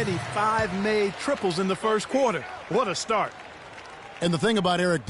already 5 made triples in the first quarter. What a start. And the thing about Eric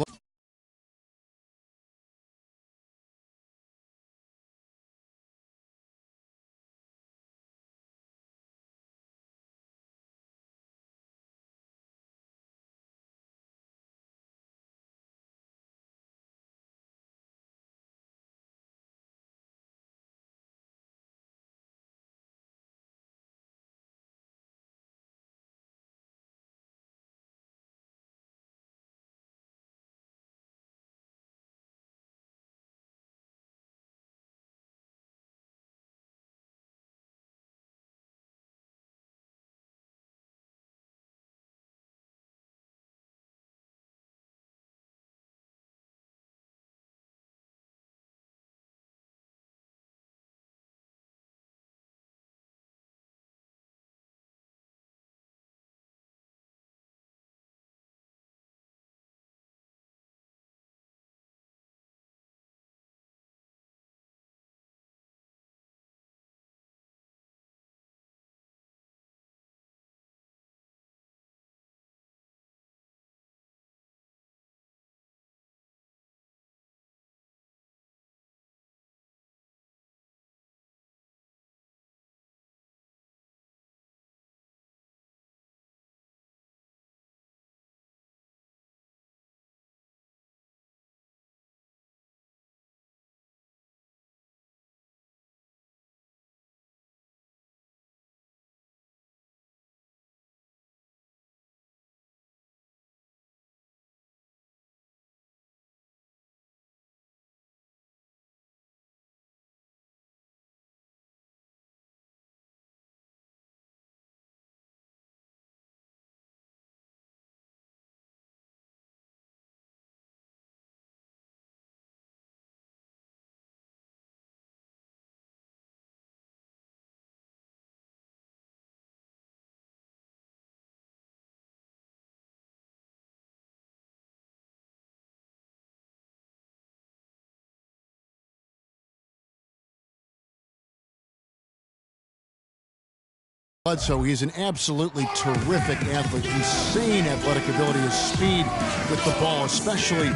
Bledsoe, he's an absolutely terrific athlete. Insane athletic ability, his speed with the ball, especially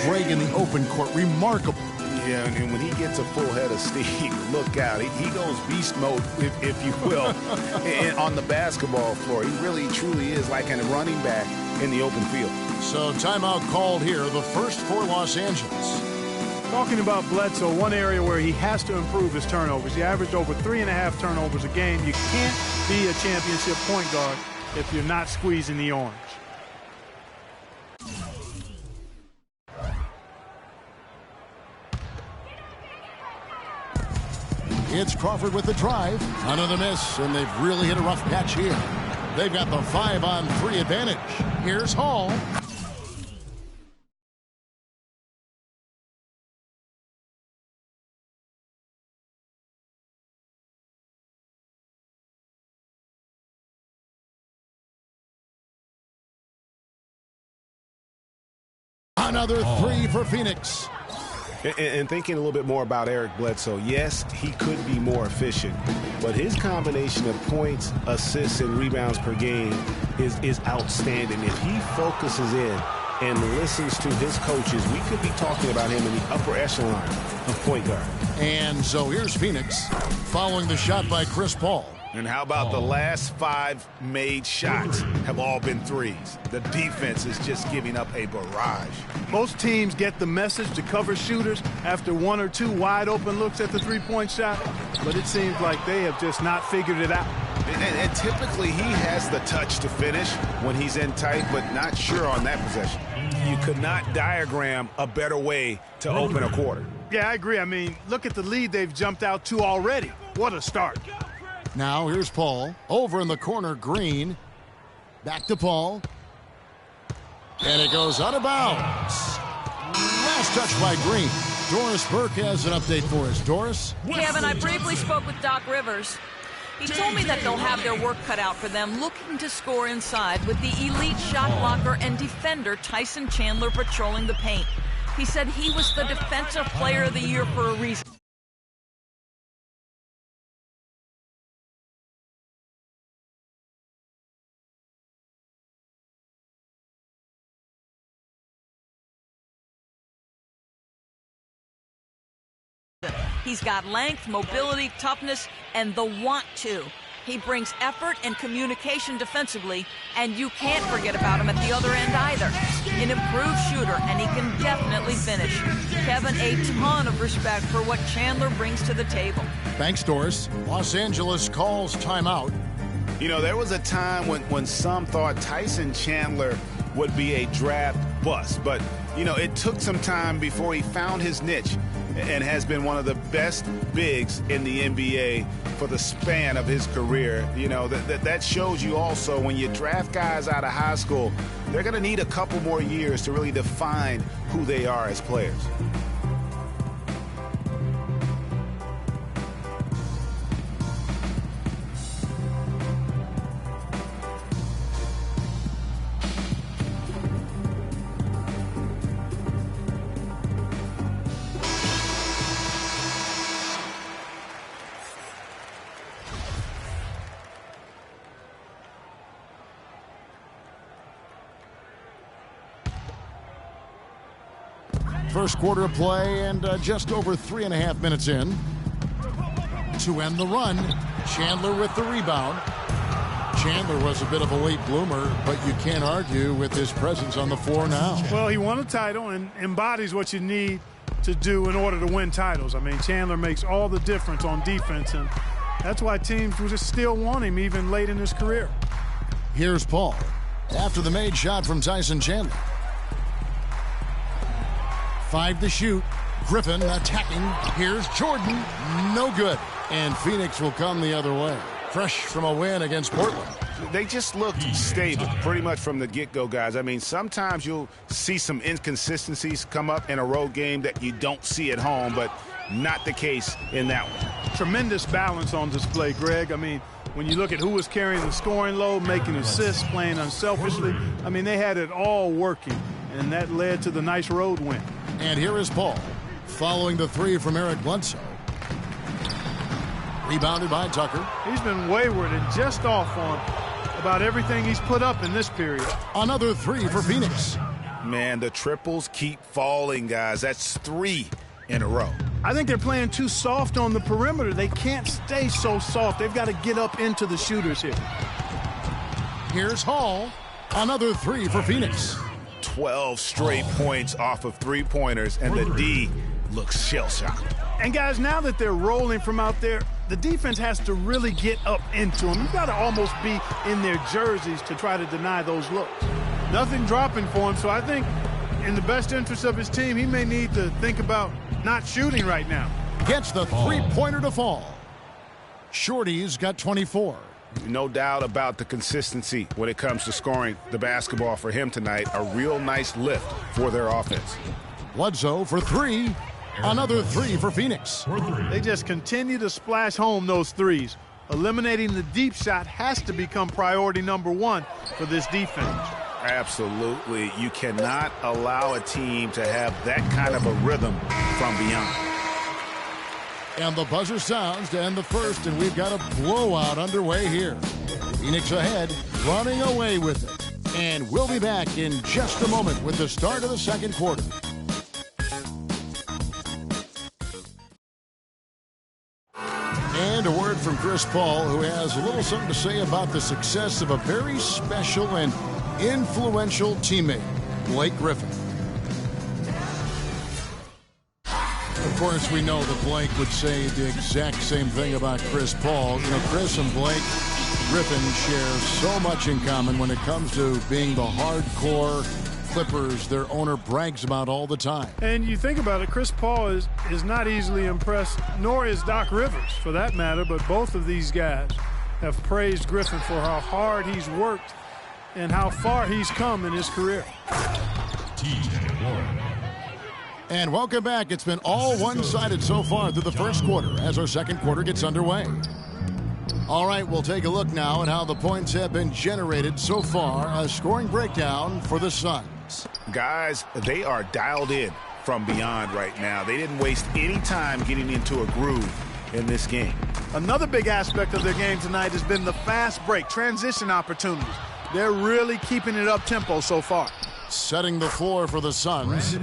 Greg in the open court. Remarkable. Yeah, and when he gets a full head of steam, look out. He goes beast mode, if you will, and on the basketball floor. He really, truly is like a running back in the open field. So timeout called here, the first for Los Angeles. Talking about Bledsoe, one area where he has to improve his turnovers. He averaged over 3.5 turnovers a game. You can't be a championship point guard if you're not squeezing the orange. It's Crawford with the drive. Another miss, and they've really hit a rough patch here. They've got the 5-on-3 advantage. Here's Hall. Another three for Phoenix. And thinking a little bit more about Eric Bledsoe, yes, he could be more efficient, but his combination of points, assists, and rebounds per game is outstanding. If he focuses in and listens to his coaches, we could be talking about him in the upper echelon of point guard. And so here's Phoenix following the shot by Chris Paul. And how about the last 5 made shots have all been threes? The defense is just giving up a barrage. Most teams get the message to cover shooters after 1 or 2 wide open looks at the three-point shot, but it seems like they have just not figured it out. And typically he has the touch to finish when he's in tight, but not sure on that possession. You could not diagram a better way to open a quarter. Yeah, I agree. I mean, look at the lead they've jumped out to already. What a start. Now here's Paul. Over in the corner, Green. Back to Paul. And it goes out of bounds. Last touch by Green. Doris Burke has an update for us. Doris? Kevin, I briefly spoke with Doc Rivers. He told me that they'll have their work cut out for them looking to score inside with the elite shot blocker and defender Tyson Chandler patrolling the paint. He said he was the Defensive Player of the Year for a reason. He's got length, mobility, toughness, and the want to. He brings effort and communication defensively, and you can't forget about him at the other end either. An improved shooter, and he can definitely finish. Kevin, a ton of respect for what Chandler brings to the table. Thanks, Doris. Los Angeles calls timeout. You know, there was a time when some thought Tyson Chandler would be a draft bust, but, you know, it took some time before he found his niche and has been one of the best bigs in the NBA for the span of his career. You know, that shows you also when you draft guys out of high school, they're going to need a couple more years to really define who they are as players. First quarter of play and just over 3.5 minutes in. To end the run, Chandler with the rebound. Chandler was a bit of a late bloomer, but you can't argue with his presence on the floor now. Well, he won a title and embodies what you need to do in order to win titles. I mean, Chandler makes all the difference on defense, and that's why teams will just still want him even late in his career. Here's Paul after the made shot from Tyson Chandler. 5 to shoot. Griffin attacking. Here's Jordan. No good. And Phoenix will come the other way. Fresh from a win against Portland. They just looked stable pretty much from the get-go, guys. I mean, sometimes you'll see some inconsistencies come up in a road game that you don't see at home, but not the case in that one. Tremendous balance on display, Greg. I mean, when you look at who was carrying the scoring load, making assists, playing unselfishly, I mean, they had it all working, and that led to the nice road win. And here is Paul, following the three from Eric Bledsoe. Rebounded by Tucker. He's been wayward and just off on about everything he's put up in this period. Another three for Phoenix. Man, the triples keep falling, guys. That's 3 in a row. I think they're playing too soft on the perimeter. They can't stay so soft. They've got to get up into the shooters here. Here's Hall. Another 3 for Phoenix. 12 straight points off of three-pointers, and the D looks shell-shocked. And, guys, now that they're rolling from out there, the defense has to really get up into them. You've got to almost be in their jerseys to try to deny those looks. Nothing dropping for him, so I think in the best interest of his team, he may need to think about not shooting right now. Gets the three-pointer to fall. Shorty's got 24. No doubt about the consistency when it comes to scoring the basketball for him tonight. A real nice lift for their offense. Bledsoe for 3. Another 3 for Phoenix. They just continue to splash home those threes. Eliminating the deep shot has to become priority number 1 for this defense. Absolutely. You cannot allow a team to have that kind of a rhythm from beyond. And the buzzer sounds to end the first, and we've got a blowout underway here. Phoenix ahead, running away with it. And we'll be back in just a moment with the start of the second quarter. And a word from Chris Paul, who has a little something to say about the success of a very special and influential teammate, Blake Griffin. Of course, we know that Blake would say the exact same thing about Chris Paul. You know, Chris and Blake Griffin share so much in common when it comes to being the hardcore Clippers their owner brags about all the time. And you think about it, Chris Paul is not easily impressed, nor is Doc Rivers, for that matter, but both of these guys have praised Griffin for how hard he's worked and how far he's come in his career. And welcome back. It's been all one-sided so far through the first quarter as our second quarter gets underway. All right, we'll take a look now at how the points have been generated so far. A scoring breakdown for the Suns. Guys, they are dialed in from beyond right now. They didn't waste any time getting into a groove in this game. Another big aspect of their game tonight has been the fast break, transition opportunities. They're really keeping it up-tempo so far. Setting the floor for the Suns.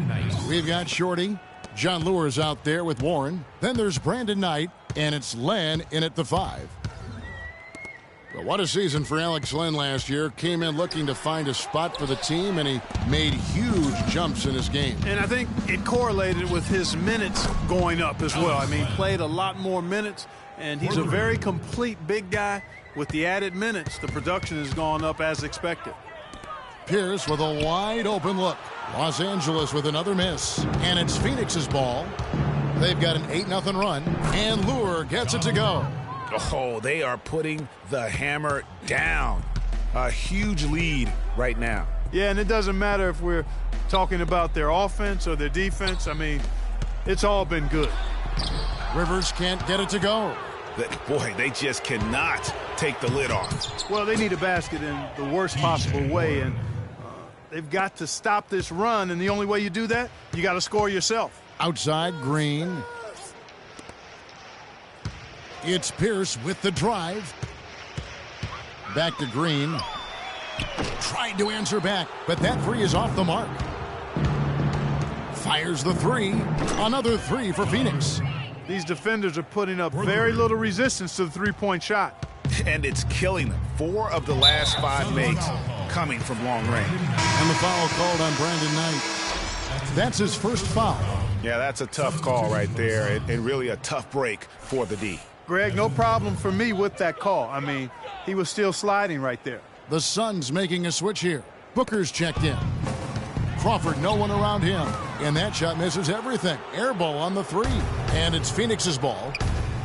We've got Shorty. John Lure's out there with Warren. Then there's Brandon Knight, and it's Len in at the 5. But what a season for Alex Len last year. Came in looking to find a spot for the team, and he made huge jumps in his game. And I think it correlated with his minutes going up as well. I mean, played a lot more minutes, and he's a very complete big guy. With the added minutes, the production has gone up as expected. Pierce with a wide open look. Los Angeles with another miss. And it's Phoenix's ball. They've got an 8-0 run, and Lure gets it to go. Oh, they are putting the hammer down. A huge lead right now. Yeah, and it doesn't matter if we're talking about their offense or their defense. I mean, it's all been good. Rivers can't get it to go. Boy, they just cannot take the lid off. Well, they need a basket in the worst possible way, and they've got to stop this run, and the only way you do that, you got to score yourself. Outside, Green. It's Pierce with the drive. Back to Green. Tried to answer back, but that three is off the mark. Fires the three. Another three for Phoenix. These defenders are putting up very little resistance to the three-point shot. And it's killing them. 4 of the last 5 makes coming from long range. And the foul called on Brandon Knight. That's his first foul. Yeah, that's a tough call right there, and really a tough break for the D. Greg, no problem for me with that call. I mean, he was still sliding right there. The Suns making a switch here. Booker's checked in. Crawford, no one around him. And that shot misses everything. Air ball on the 3. And it's Phoenix's ball.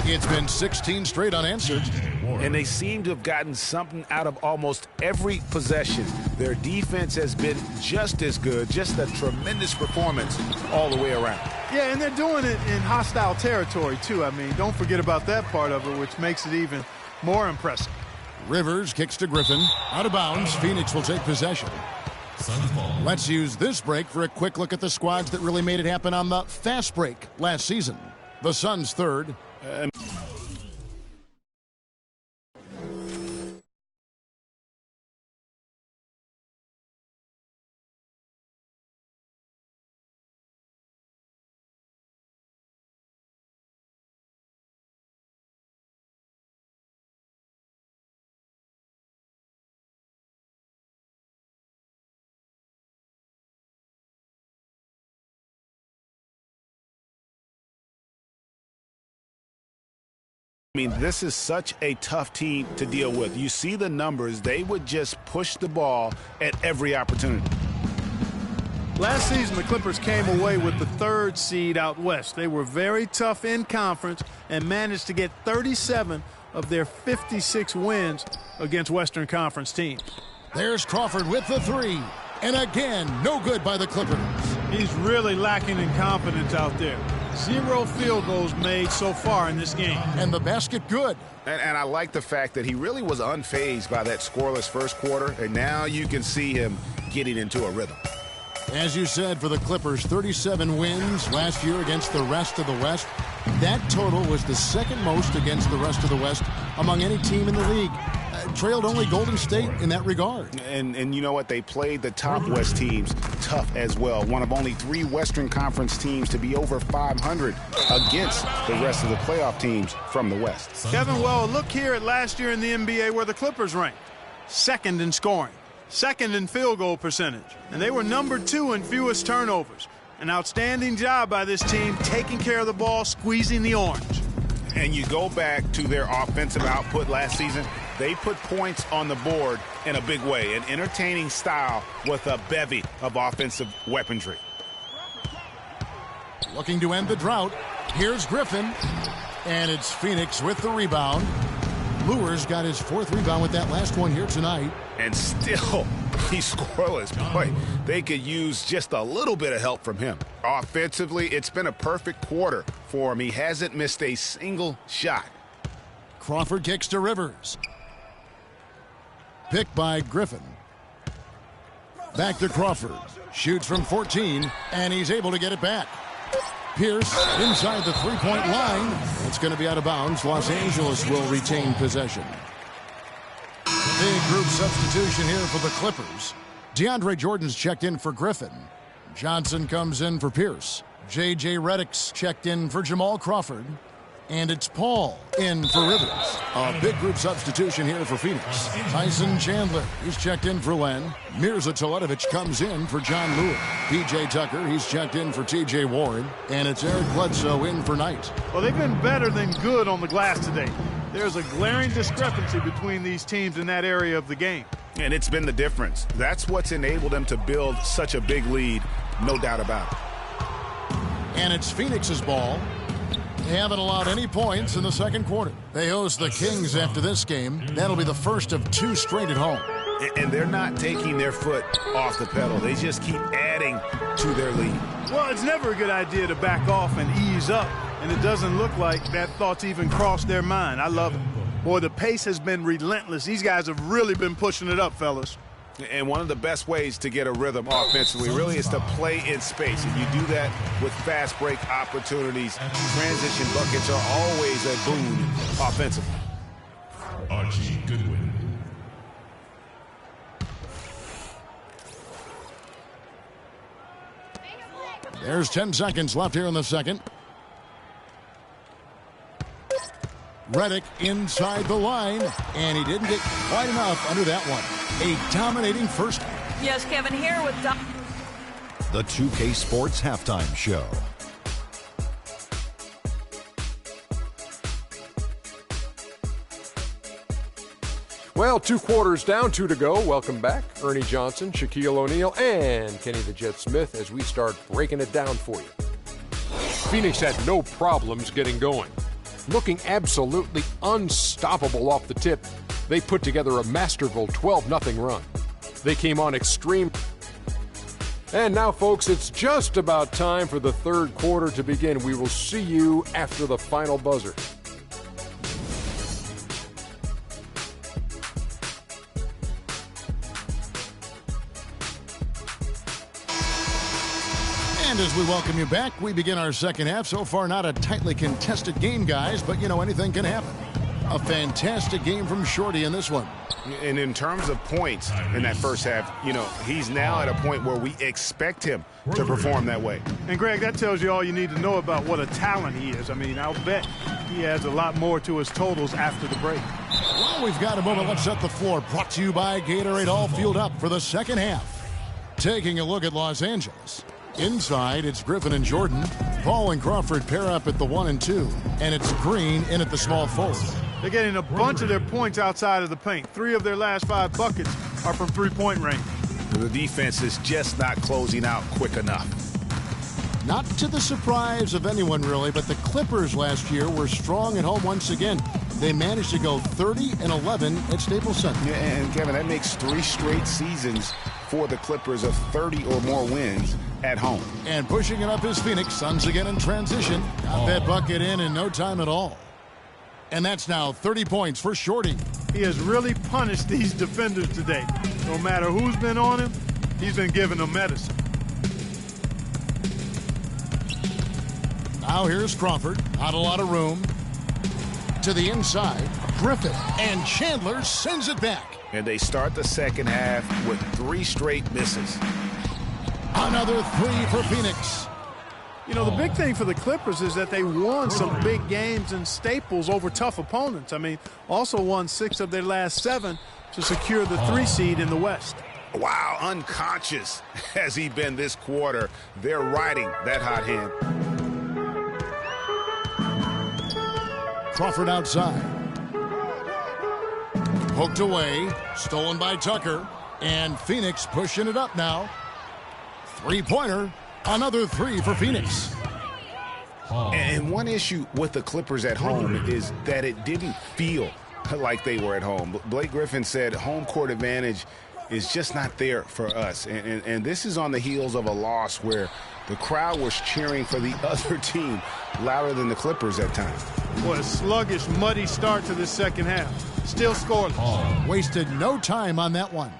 It's been 16 straight unanswered. And they seem to have gotten something out of almost every possession. Their defense has been just as good, just a tremendous performance all the way around. Yeah, and they're doing it in hostile territory, too. I mean, don't forget about that part of it, which makes it even more impressive. Rivers kicks to Griffin. Out of bounds. Phoenix will take possession. Let's use this break for a quick look at the squads that really made it happen on the fast break last season. The Suns third. I mean, this is such a tough team to deal with. You see the numbers. They would just push the ball at every opportunity. Last season, the Clippers came away with the 3rd seed out west. They were very tough in conference and managed to get 37 of their 56 wins against Western Conference teams. There's Crawford with the 3. And again, no good by the Clippers. He's really lacking in confidence out there. 0 field goals made so far in this game. And the basket good. And I like the fact that he really was unfazed by that scoreless first quarter. And now you can see him getting into a rhythm. As you said, for the Clippers, 37 wins last year against the rest of the West. That total was the 2nd most against the rest of the West among any team in the league. Trailed only Golden State in that regard. And you know what? They played the top West teams tough as well. One of only 3 Western Conference teams to be over 500 against the rest of the playoff teams from the West. Kevin, well, look here at last year in the NBA where the Clippers ranked. 2nd in scoring, 2nd in field goal percentage, and they were number 2 in fewest turnovers. An outstanding job by this team taking care of the ball, squeezing the orange. And you go back to their offensive output last season, they put points on the board in a big way, an entertaining style with a bevy of offensive weaponry. Looking to end the drought. Here's Griffin. And it's Phoenix with the rebound. Lure's got his 4th rebound with that last one here tonight. And still, he's scoreless. Boy, they could use just a little bit of help from him. Offensively, it's been a perfect quarter for him. He hasn't missed a single shot. Crawford kicks to Rivers. Picked by Griffin. Back to Crawford. Shoots from 14, and he's able to get it back. Pierce inside the 3-point line. It's going to be out of bounds. Los Angeles will retain possession. Big group substitution here for the Clippers. DeAndre Jordan's checked in for Griffin. Johnson comes in for Pierce. J.J. Redick's checked in for Jamal Crawford. And it's Paul in for Rivers. A big group substitution here for Phoenix. Tyson Chandler, he's checked in for Len. Mirza Teletovic comes in for John Lewis. P.J. Tucker, he's checked in for T.J. Warren. And it's Eric Bledsoe in for Knight. Well, they've been better than good on the glass today. There's a glaring discrepancy between these teams in that area of the game. And it's been the difference. That's what's enabled them to build such a big lead, no doubt about it. And it's Phoenix's ball. They haven't allowed any points in the second quarter. They host the Kings after this game. That'll be the first of 2 straight at home. And they're not taking their foot off the pedal. They just keep adding to their lead. Well, it's never a good idea to back off and ease up. And it doesn't look like that thought's even crossed their mind. I love it. Boy, the pace has been relentless. These guys have really been pushing it up, fellas. And one of the best ways to get a rhythm offensively really is to play in space. If you do that with fast break opportunities, transition buckets are always a boon offensively. Archie Goodwin. There's 10 seconds left here in the second. Redick inside the line, and he didn't get quite enough under that one. A dominating first. Yes, Kevin, here with The 2K Sports Halftime Show. Well, 2 quarters down, 2 to go. Welcome back, Ernie Johnson, Shaquille O'Neal, and Kenny the Jet Smith as we start breaking it down for you. Phoenix had no problems getting going. Looking absolutely unstoppable off the tip, they put together a masterful 12-0 run. They came on extreme. And now, folks, it's just about time for the third quarter to begin. We will see you after the final buzzer. And as we welcome you back, we begin our second half. So far, not a tightly contested game, guys, but, you know, anything can happen. A fantastic game from Shorty in this one. And in terms of points in that first half, you know, he's now at a point where we expect him to perform that way. And, Greg, that tells you all you need to know about what a talent he is. I mean, I'll bet he adds a lot more to his totals after the break. Well, we've got a moment. Let's set the floor. Brought to you by Gatorade, all fueled up for the second half. Taking a look at Los Angeles. Inside, it's Griffin and Jordan. Paul and Crawford pair up at the 1 and 2. And it's Green in at the small forward. They're getting a bunch of their points outside of the paint. 3 of their last 5 buckets are from three-point range. The defense is just not closing out quick enough. Not to the surprise of anyone, really, but the Clippers last year were strong at home once again. They managed to go 30-11 at Staples Center. Yeah, and Kevin, that makes 3 straight seasons for the Clippers of 30 or more wins at home. And pushing it up is Phoenix. Suns again in transition. Got that bucket in no time at all. And that's now 30 points for Shorty. He has really punished these defenders today. No matter who's been on him, he's been giving them medicine. Now here's Crawford. Not a lot of room. To the inside. Griffin. And Chandler sends it back. And they start the second half with 3 straight misses. Another 3 for Phoenix. You know, the big thing for the Clippers is that they won some big games in Staples over tough opponents. I mean, also won 6 of their last 7 to secure the 3 seed in the West. Wow, unconscious has he been this quarter. They're riding that hot hand. Crawford outside. Poked away. Stolen by Tucker. And Phoenix pushing it up now. 3-pointer. Another 3 for Phoenix. And one issue with the Clippers at home is that it didn't feel like they were at home. Blake Griffin said home court advantage is just not there for us. And this is on the heels of a loss where the crowd was cheering for the other team louder than the Clippers at times. What a sluggish, muddy start to this second half. Still scoreless. Wasted no time on that one.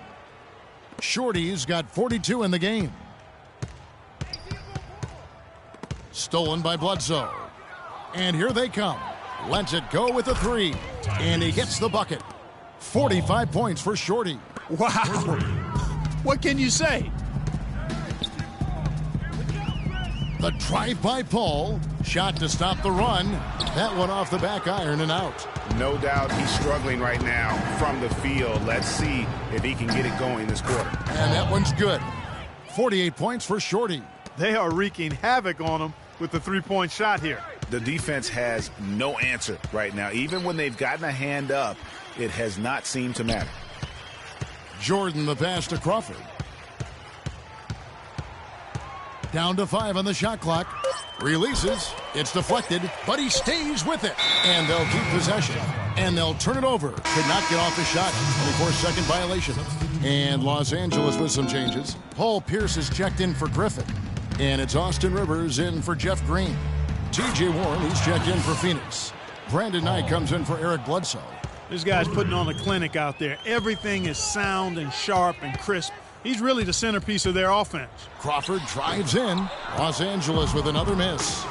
Shorty's got 42 in the game. Stolen by Bledsoe. And here they come. Lets it go with a 3. And he gets the bucket. 45 points for Shorty. Wow. What can you say? The drive by Paul. Shot to stop the run. That one off the back iron and out. No doubt he's struggling right now from the field. Let's see if he can get it going this quarter. And that one's good. 48 points for Shorty. They are wreaking havoc on him with the three-point shot here. The defense has no answer right now. Even when they've gotten a hand up, it has not seemed to matter. Jordan the pass to Crawford. Down to 5 on the shot clock. Releases. It's deflected, but he stays with it. And they'll keep possession. And they'll turn it over. Could not get off the shot. 24-second violation. And Los Angeles with some changes. Paul Pierce is checked in for Griffin. And it's Austin Rivers in for Jeff Green. T.J. Warren, he's checked in for Phoenix. Brandon Knight comes in for Eric Bledsoe. This guy's putting on a clinic out there. Everything is sound and sharp and crisp. He's really the centerpiece of their offense. Crawford drives in. Los Angeles with another miss.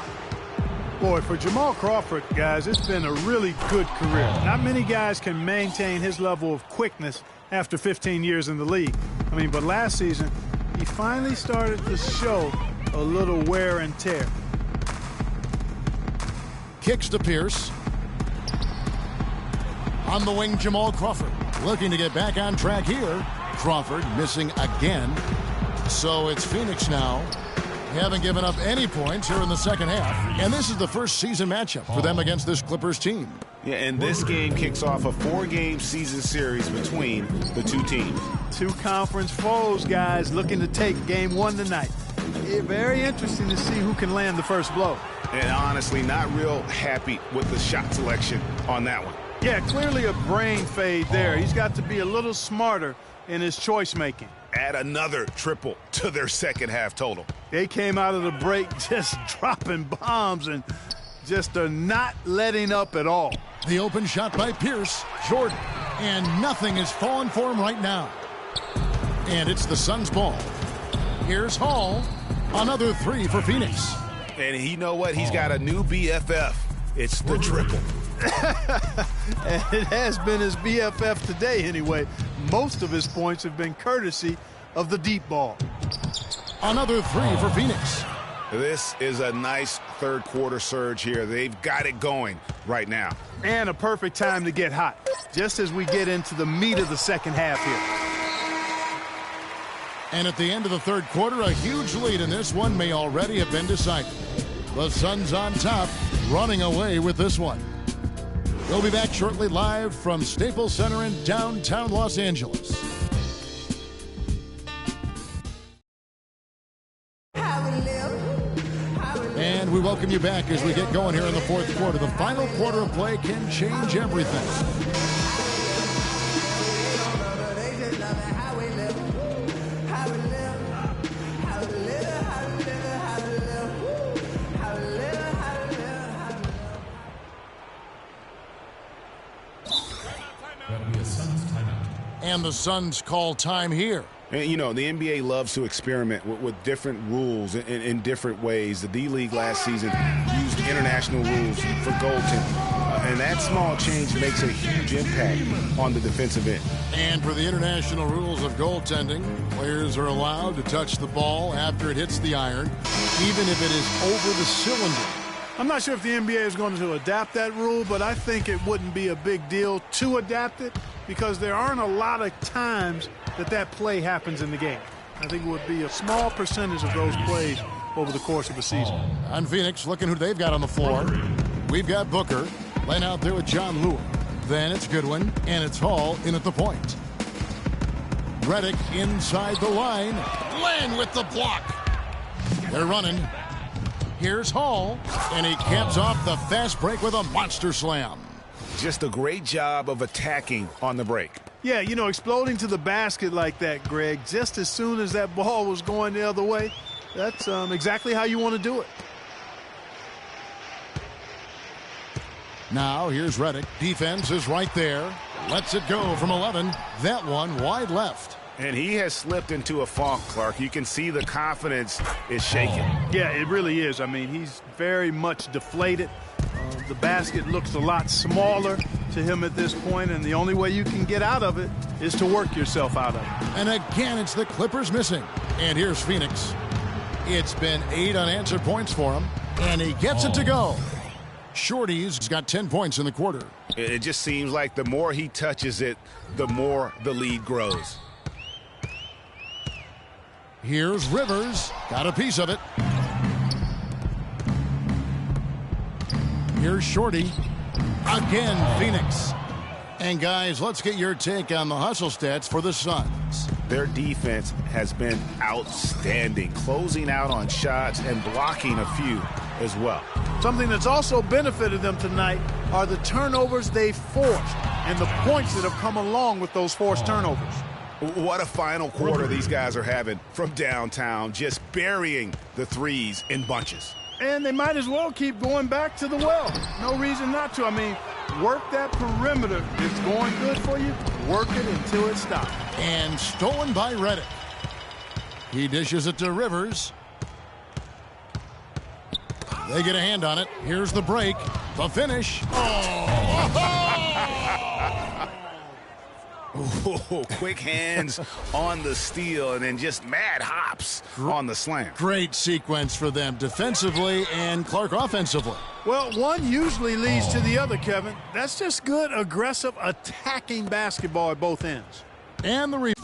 Boy, for Jamal Crawford, guys, it's been a really good career. Not many guys can maintain his level of quickness after 15 years in the league. But last season, he finally started to show a little wear and tear. Kicks to Pierce. On the wing, Jamal Crawford. Looking to get back on track here. Crawford missing again. So it's Phoenix now. They haven't given up any points here in the second half. And this is the first season matchup for them against this Clippers team. Yeah, and this game kicks off a 4-game season series between the two teams. Two conference foes, guys, looking to take game 1 tonight. Very interesting to see who can land the first blow. And honestly, not real happy with the shot selection on that one. Yeah, clearly a brain fade there. He's got to be a little smarter in his choice making. Add another triple to their second half total. They came out of the break just dropping bombs and just are not letting up at all. The open shot by Pierce. Jordan. And nothing is falling for him right now. And it's the Suns' ball. Here's Hall. Another 3 for Phoenix. And you know what? He's got a new BFF. It's the triple. And it has been his BFF today anyway. Most of his points have been courtesy of the deep ball. Another 3 for Phoenix. This is a nice third quarter surge here. They've got it going right now. And a perfect time to get hot, just as we get into the meat of the second half here. And at the end of the third quarter, a huge lead in this one may already have been decided. The Suns on top, running away with this one. We'll be back shortly live from Staples Center in downtown Los Angeles. And we welcome you back as we get going here in the fourth quarter. The final quarter of play can change everything. And the Suns call time here. And, you know, the NBA loves to experiment with different rules in different ways. The D-League last season used international rules for goaltending. And that small change makes a huge impact on the defensive end. And for the international rules of goaltending, players are allowed to touch the ball after it hits the iron, even if it is over the cylinder. I'm not sure if the NBA is going to adapt that rule, but I think it wouldn't be a big deal to adapt it because there aren't a lot of times that play happens in the game. I think it would be a small percentage of those plays over the course of the season. On Phoenix, looking who they've got on the floor. We've got Booker laying out there with John Lewis. Then it's Goodwin, and it's Hall in at the point. Redick inside the line. Len with the block. They're running. Here's Hall, and he caps off the fast break with a monster slam. Just a great job of attacking on the break. Yeah, you know, exploding to the basket like that, Greg, just as soon as that ball was going the other way, that's exactly how you want to do it. Now, here's Redick. Defense is right there. Lets it go from 11. That one wide left. And he has slipped into a funk, Clark. You can see the confidence is shaking. Yeah, it really is. I mean, he's very much deflated. The basket looks a lot smaller to him at this point, and the only way you can get out of it is to work yourself out of it. And again, it's the Clippers missing. And here's Phoenix. It's been 8 unanswered points for him, and he gets it to go. Shorty's got 10 points in the quarter. It just seems like the more he touches it, the more the lead grows. Here's Rivers. Got a piece of it. Here's Shorty. Again, Phoenix. And guys, let's get your take on the hustle stats for the Suns. Their defense has been outstanding, closing out on shots and blocking a few as well. Something that's also benefited them tonight are the turnovers they forced and the points that have come along with those forced turnovers. What a final quarter these guys are having from downtown, just burying the threes in bunches. And they might as well keep going back to the well. No reason not to. I mean, work that perimeter. If it's going good for you, work it until it stops. And stolen by Redick. He dishes it to Rivers. They get a hand on it. Here's the break. The finish. Oh, quick hands on the steal and then just mad hops on the slam. Great sequence for them defensively and Clark offensively. Well, one usually leads to the other, Kevin. That's just good, aggressive, attacking basketball at both ends. And the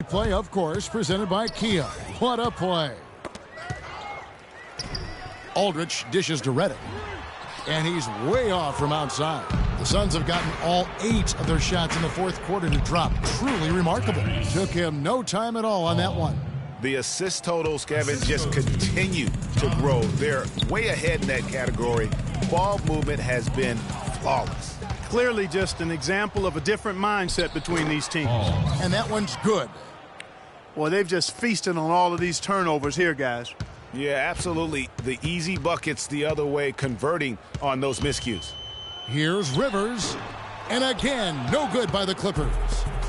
play, of course, presented by Kia. What a play. Aldridge dishes to Redick. And he's way off from outside. The Suns have gotten all 8 of their shots in the fourth quarter to drop. Truly remarkable. Took him no time at all on that one. The assist totals, Kevin, just continue to grow. They're way ahead in that category. Ball movement has been flawless. Clearly just an example of a different mindset between these teams. And that one's good. Well, they've just feasted on all of these turnovers here, guys. Yeah, absolutely. The easy buckets the other way, converting on those miscues. Here's Rivers. And again, no good by the Clippers.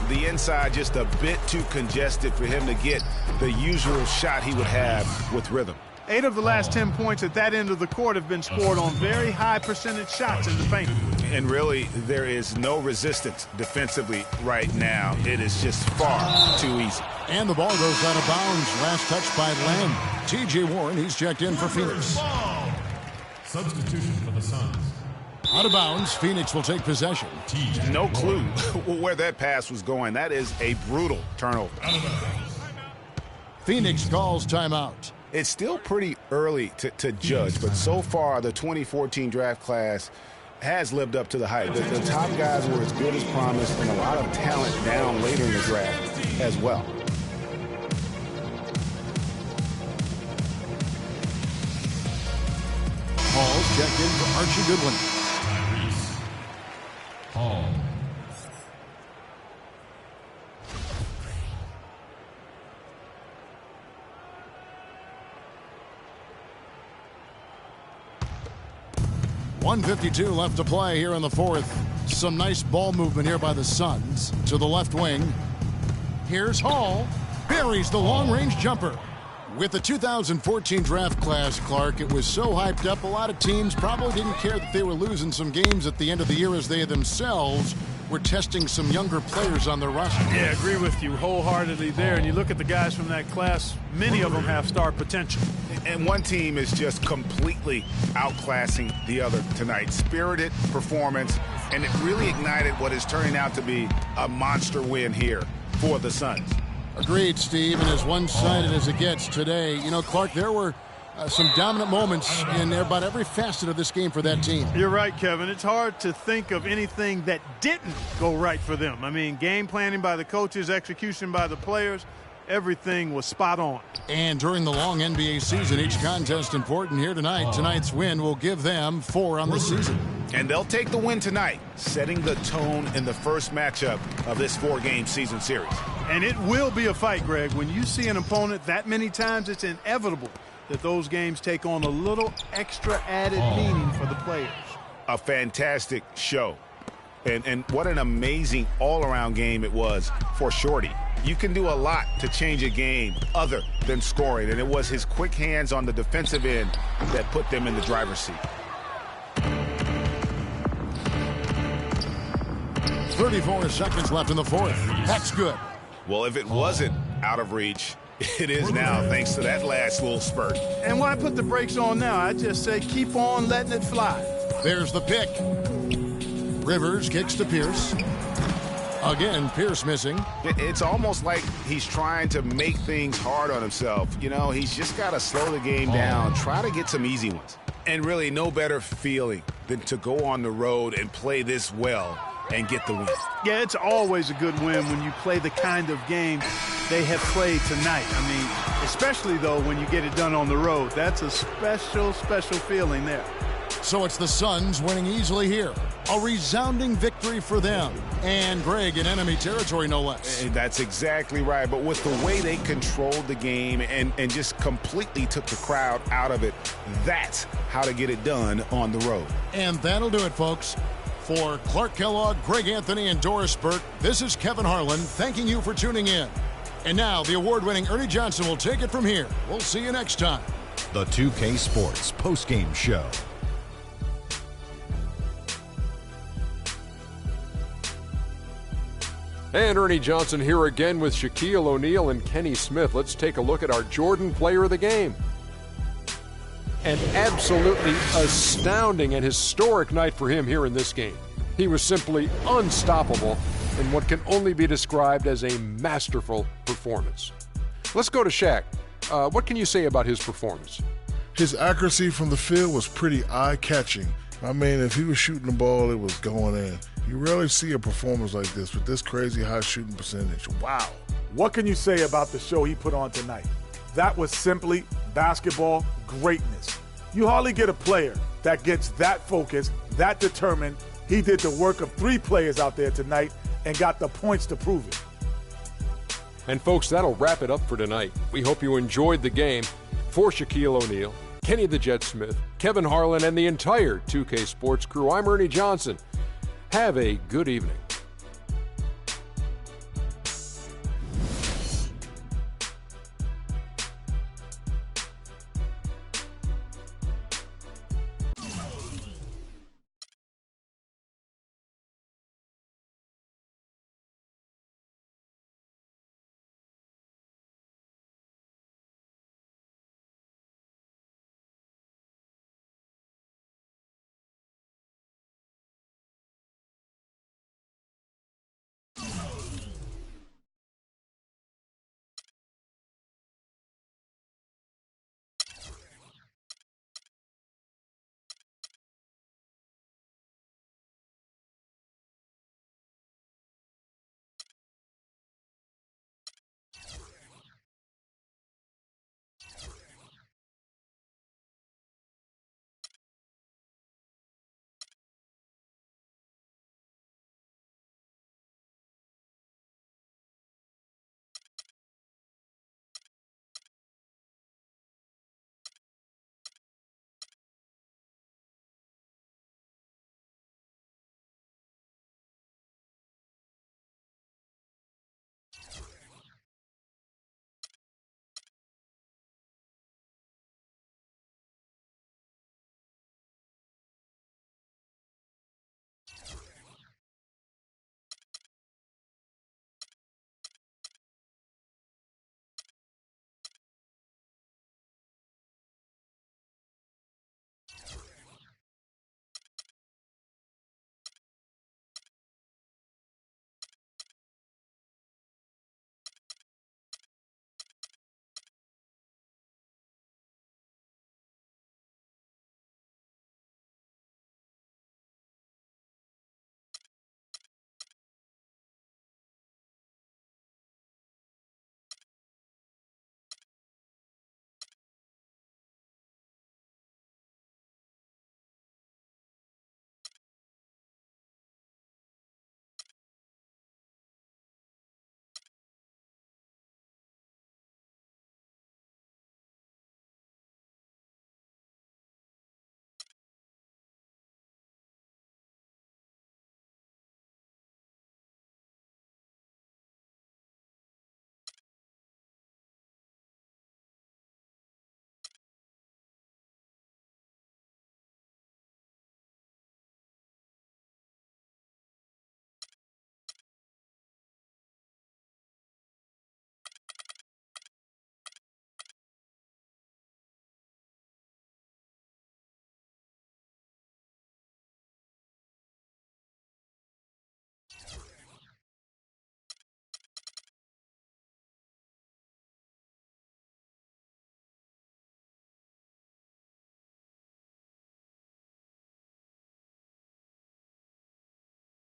The inside just a bit too congested for him to get the usual shot he would have with rhythm. 8 of the last 10 points at that end of the court have been scored on very high percentage shots in the paint. And really, there is no resistance defensively right now. It is just far too easy. And the ball goes out of bounds. Last touch by Len. T.J. Warren, he's checked in for Phoenix. Substitution for the Suns. Out of bounds, Phoenix will take possession. No clue where that pass was going. That is a brutal turnover. Phoenix calls timeout. It's still pretty early to judge, but so far the 2014 draft class has lived up to the hype. The top guys were as good as promised, and a lot of talent down later in the draft as well. Hall's checked in for Archie Goodwin. Hall. .152 left to play here in the fourth. Some nice ball movement here by the Suns. To the left wing. Here's Hall. Buries the long-range jumper. With the 2014 draft class, Clark, it was so hyped up, a lot of teams probably didn't care that they were losing some games at the end of the year as they themselves were testing some younger players on their roster. Yeah, agree with you wholeheartedly there. And you look at the guys from that class, many of them have star potential. And one team is just completely outclassing the other tonight. Spirited performance, and it really ignited what is turning out to be a monster win here for the Suns. Agreed, Steve, and as one-sided as it gets today, you know, Clark, there were some dominant moments in about every facet of this game for that team. You're right, Kevin. It's hard to think of anything that didn't go right for them. I mean, game planning by the coaches, execution by the players, everything was spot on. And during the long NBA season, each contest important here tonight. Tonight's win will give them 4 on the season. And they'll take the win tonight, setting the tone in the first matchup of this 4-game season series. And it will be a fight, Greg. When you see an opponent that many times, it's inevitable that those games take on a little extra added meaning for the players. A fantastic show. And what an amazing all-around game it was for Shorty. You can do a lot to change a game other than scoring, and it was his quick hands on the defensive end that put them in the driver's seat. 34 seconds left in the fourth. That's good. Well, if it wasn't out of reach, it is now, thanks to that last little spurt. And why put the brakes on now? I just say keep on letting it fly. There's the pick. Rivers kicks to Pierce. Again, Pierce missing. It's almost like he's trying to make things hard on himself. You know, he's just got to slow the game down, try to get some easy ones. And really, no better feeling than to go on the road and play this well and get the win. Yeah, it's always a good win when you play the kind of game they have played tonight. I mean, especially, though, when you get it done on the road. That's a special, special feeling there. So it's the Suns winning easily here. A resounding victory for them. And Greg in enemy territory, no less. That's exactly right. But with the way they controlled the game and just completely took the crowd out of it, that's how to get it done on the road. And that'll do it, folks. For Clark Kellogg, Greg Anthony, and Doris Burke, this is Kevin Harlan thanking you for tuning in. And now the award-winning Ernie Johnson will take it from here. We'll see you next time. The 2K Sports postgame show. And Ernie Johnson here again with Shaquille O'Neal and Kenny Smith. Let's take a look at our Jordan player of the game. An absolutely astounding and historic night for him here in this game. He was simply unstoppable in what can only be described as a masterful performance. Let's go to Shaq. What can you say about his performance? His accuracy from the field was pretty eye-catching. I mean, if he was shooting the ball, it was going in. You rarely see a performance like this with this crazy high shooting percentage. Wow. What can you say about the show he put on tonight? That was simply basketball greatness. You hardly get a player that gets that focused, that determined. He did the work of 3 players out there tonight and got the points to prove it. And folks, that'll wrap it up for tonight. We hope you enjoyed the game. For Shaquille O'Neal, Kenny the Jet Smith, Kevin Harlan, and the entire 2K Sports crew, I'm Ernie Johnson. Have a good evening.